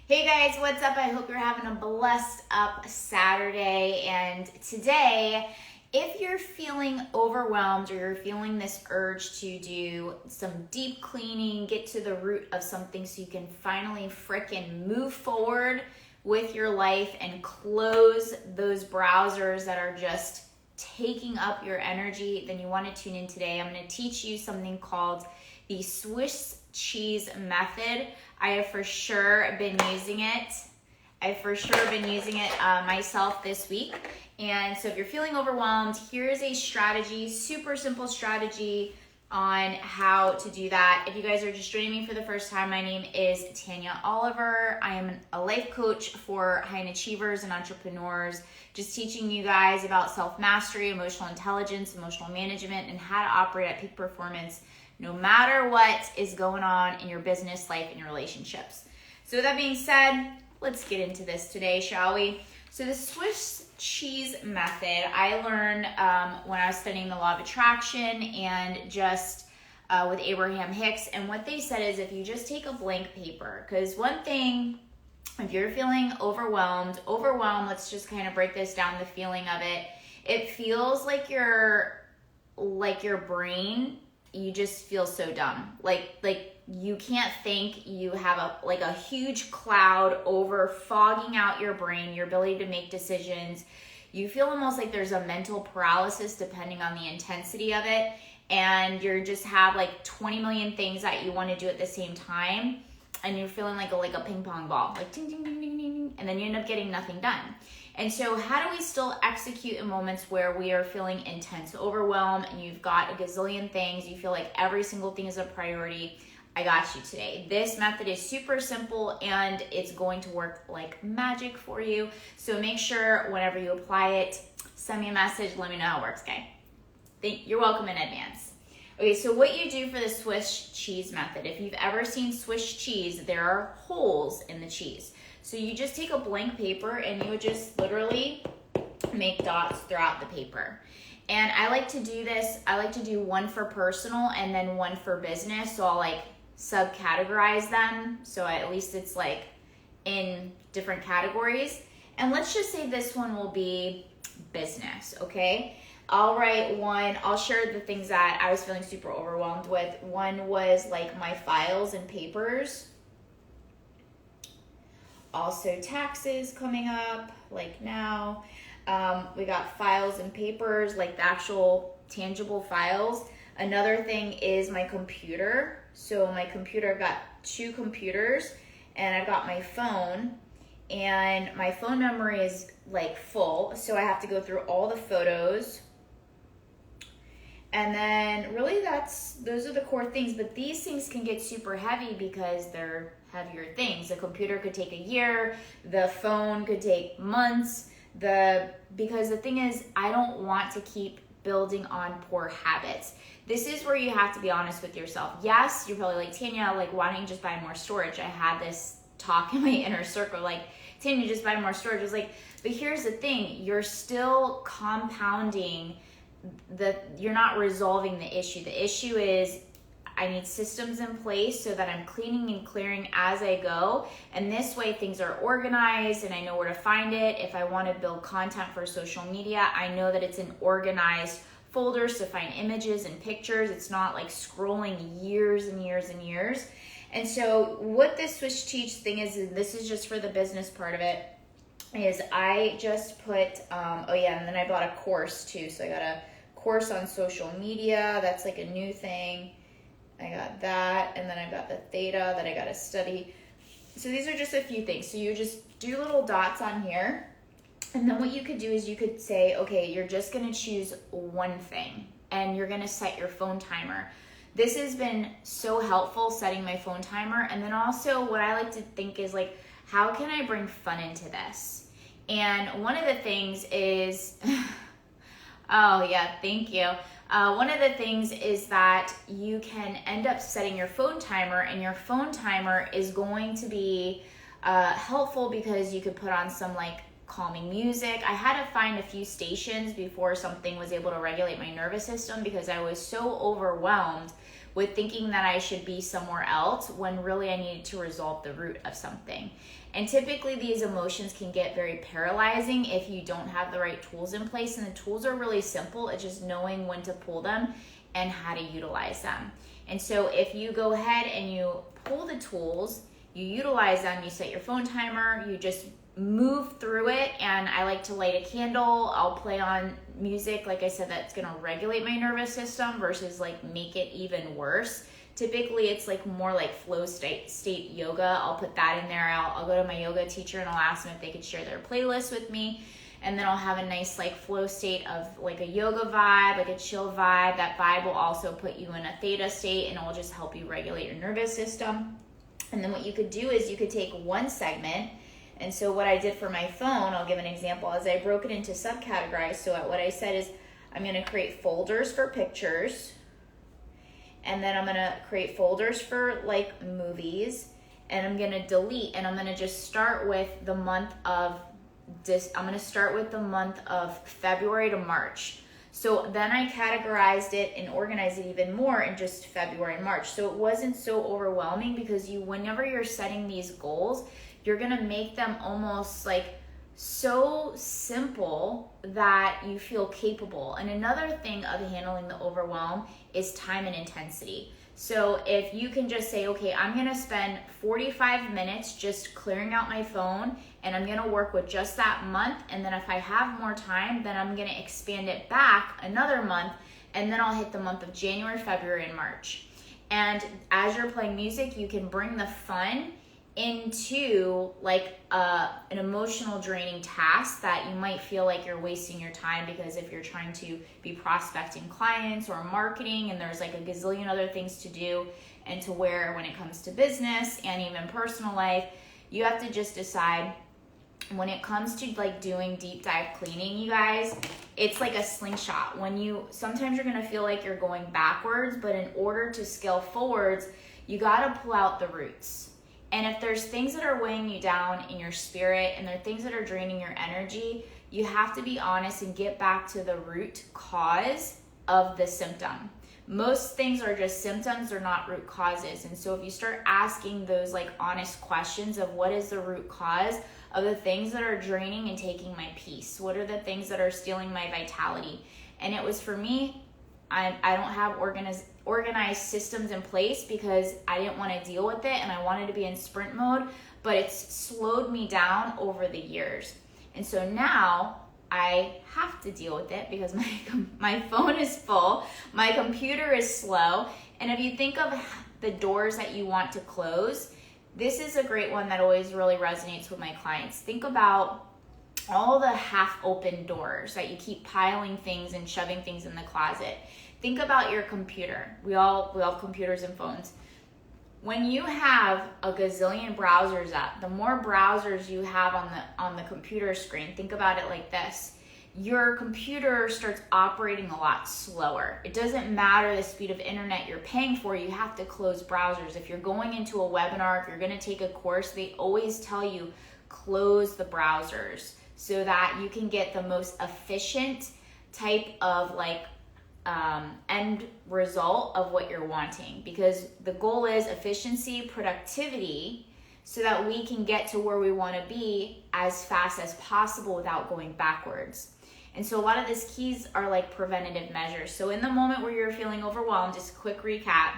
Hey guys, what's up? I hope you're having a blessed up Saturday. And today, if you're feeling overwhelmed or you're feeling this urge to do some deep cleaning, get to the root of something so you can finally frickin' move forward with your life and close those browsers that are just taking up your energy, then you want to tune in today. I'm going to teach you something called the Swiss cheese method. I have for sure been using it. Myself this week. And so if you're feeling overwhelmed, here's a strategy, super simple strategy on how to do that. If you guys are just joining me for the first time, my name is Tanya Oliver. I am a life coach for high achievers and entrepreneurs, just teaching you guys about self-mastery, emotional intelligence, emotional management, and how to operate at peak performance no matter what is going on in your business, life, and your relationships. So with that being said, let's get into this today, shall we? So the Swiss cheese method, I learned when I was studying the law of attraction and just with Abraham Hicks. And what they said is if you just take a blank paper, because one thing, if you're feeling overwhelmed, let's just kind of break this down, the feeling of it. It feels like your brain, you just feel so dumb. Like you can't think. You have a huge cloud over fogging out your brain, your ability to make decisions. You feel almost like there's a mental paralysis depending on the intensity of it. And you just have like 20 million things that you want to do at the same time. And you're feeling like a ping pong ball, like ding, ding, ding, ding, ding, and then you end up getting nothing done. And so how do we still execute in moments where we are feeling intense overwhelm and you've got a gazillion things, you feel like every single thing is a priority? I got you today. This method is super simple and it's going to work like magic for you. So make sure whenever you apply it, send me a message, let me know how it works, okay? You're welcome in advance. Okay, so what you do for the Swiss cheese method, if you've ever seen Swiss cheese, there are holes in the cheese. So you just take a blank paper and you would just literally make dots throughout the paper. And I like to do this, I like to do one for personal and then one for business. So I'll subcategorize them. So at least it's in different categories. And let's just say this one will be business, okay? I'll write one, I'll share the things that I was feeling super overwhelmed with. One was my files and papers. Also taxes coming up, now. We got files and papers, the actual tangible files. Another thing is my computer. So my computer, I've got two computers and I've got my phone. And my phone memory is full. So I have to go through all the photos. And then really those are the core things, but these things can get super heavy because they're heavier things. The computer could take a year, the phone could take months, because the thing is, I don't want to keep building on poor habits. This is where you have to be honest with yourself. Yes, you're probably like, Tanya, why don't you just buy more storage? I had this talk in my inner circle, Tanya, just buy more storage. I was but here's the thing, you're still compounding you're not resolving the issue. The issue is I need systems in place so that I'm cleaning and clearing as I go. And this way things are organized and I know where to find it. If I want to build content for social media, I know that it's in organized folders to find images and pictures. It's not scrolling years and years and years. And so what this Swiss cheese thing is, and this is just for the business part of it, is I just put, and then I bought a course too. So I got a course on social media. That's a new thing. I got that. And then I've got the theta that I got to study. So these are just a few things. So you just do little dots on here. And then what you could do is you could say, okay, you're just going to choose one thing and you're going to set your phone timer. This has been so helpful, setting my phone timer. And then also what I like to think is how can I bring fun into this? And one of the things is, oh yeah, thank you. One of the things is that you can end up setting your phone timer, and your phone timer is going to be helpful because you could put on some calming music. I had to find a few stations before something was able to regulate my nervous system because I was so overwhelmed with thinking that I should be somewhere else when really I needed to resolve the root of something. And typically these emotions can get very paralyzing if you don't have the right tools in place. And the tools are really simple. It's just knowing when to pull them and how to utilize them. And so if you go ahead and you pull the tools, you utilize them, you set your phone timer, you just move through it. And I like to light a candle. I'll play on music, like I said, that's going to regulate my nervous system versus like make it even worse. Typically it's like more like flow state yoga. I'll put that in there. I'll go to my yoga teacher and I'll ask them if they could share their playlist with me. And then I'll have a nice like flow state of like a yoga vibe, like a chill vibe. That vibe will also put you in a theta state and it will just help you regulate your nervous system. And then what you could do is you could take one segment. And so what I did for my phone, I'll give an example, is I broke it into subcategories. So what I said is I'm going to create folders for pictures. And then I'm going to create folders for like movies. And I'm going to delete. And I'm going to just start with the month of this. I'm going to start with the month of February to March. So then I categorized it and organized it even more in just February and March. So it wasn't so overwhelming because whenever you're setting these goals, you're going to make them almost like so simple that you feel capable. And another thing of handling the overwhelm is time and intensity. So if you can just say, okay, I'm going to spend 45 minutes just clearing out my phone and I'm going to work with just that month. And then if I have more time, then I'm going to expand it back another month. And then I'll hit the month of January, February, and March. And as you're playing music, you can bring the fun into like an emotional draining task that you might feel like you're wasting your time, because if you're trying to be prospecting clients or marketing and there's like a gazillion other things to do, and to where when it comes to business and even personal life, you have to just decide when it comes to like doing deep dive cleaning, you guys, it's like a slingshot. Sometimes you're going to feel like you're going backwards, but in order to scale forwards, you got to pull out the roots. And if there's things that are weighing you down in your spirit and there are things that are draining your energy, you have to be honest and get back to the root cause of the symptom. Most things are just symptoms, they're not root causes. And so if you start asking those like honest questions of what is the root cause of the things that are draining and taking my peace, what are the things that are stealing my vitality? And it was for me, I don't have organized systems in place because I didn't want to deal with it and I wanted to be in sprint mode, but it's slowed me down over the years. And so now I have to deal with it because my phone is full, my computer is slow. And if you think of the doors that you want to close, this is a great one that always really resonates with my clients. Think about all the half open doors that you keep piling things and shoving things in the closet. Think about your computer. We all have computers and phones. When you have a gazillion browsers up, the more browsers you have on the computer screen, think about it like this. Your computer starts operating a lot slower. It doesn't matter the speed of internet you're paying for, you have to close browsers. If you're going into a webinar, if you're going to take a course, they always tell you close the browsers so that you can get the most efficient type of like end result of what you're wanting, because the goal is efficiency, productivity, so that we can get to where we want to be as fast as possible without going backwards. And so a lot of these keys are like preventative measures. So in the moment where you're feeling overwhelmed, just a quick recap,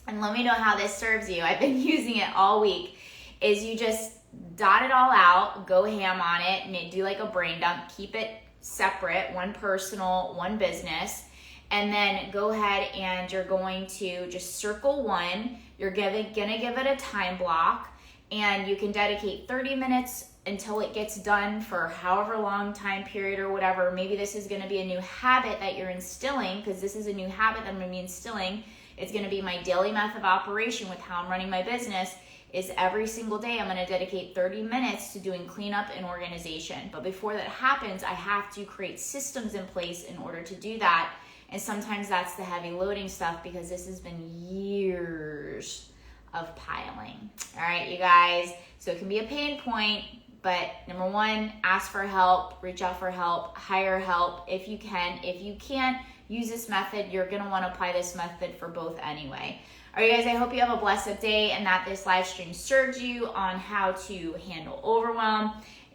and let me know how this serves you. I've been using it all week, is you just dot it all out, go ham on it, and do like a brain dump, keep it separate, one personal, one business. And then go ahead and you're going to just circle one. You're gonna give it a time block, and you can dedicate 30 minutes until it gets done for however long time period or whatever. Maybe this is gonna be a new habit that you're instilling, because this is a new habit that I'm gonna be instilling. It's gonna be my daily method of operation with how I'm running my business, is every single day I'm gonna dedicate 30 minutes to doing cleanup and organization. But before that happens, I have to create systems in place in order to do that. And sometimes that's the heavy loading stuff, because this has been years of piling. All right, you guys. So it can be a pain point, but number one, ask for help, reach out for help, hire help if you can. If you can't, use this method. You're going to want to apply this method for both anyway. All right, guys, I hope you have a blessed day and that this live stream served you on how to handle overwhelm.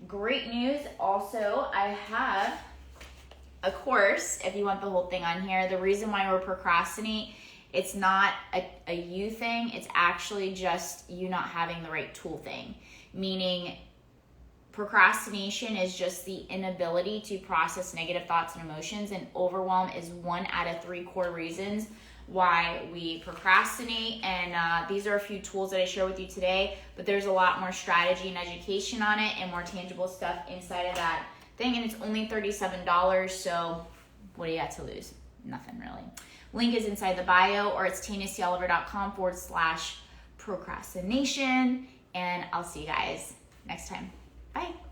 Great news. Also, I have a course, if you want the whole thing on here. The reason why we're procrastinate, it's not a you thing. It's actually just you not having the right tool thing. Meaning procrastination is just the inability to process negative thoughts and emotions, and overwhelm is 1 out of 3 core reasons why we procrastinate. And these are a few tools that I share with you today, but there's a lot more strategy and education on it and more tangible stuff inside of that thing. And it's only $37, so what do you got to lose? Nothing really. Link is inside the bio, or it's TanyaColiver.com/procrastination. And I'll see you guys next time. Bye.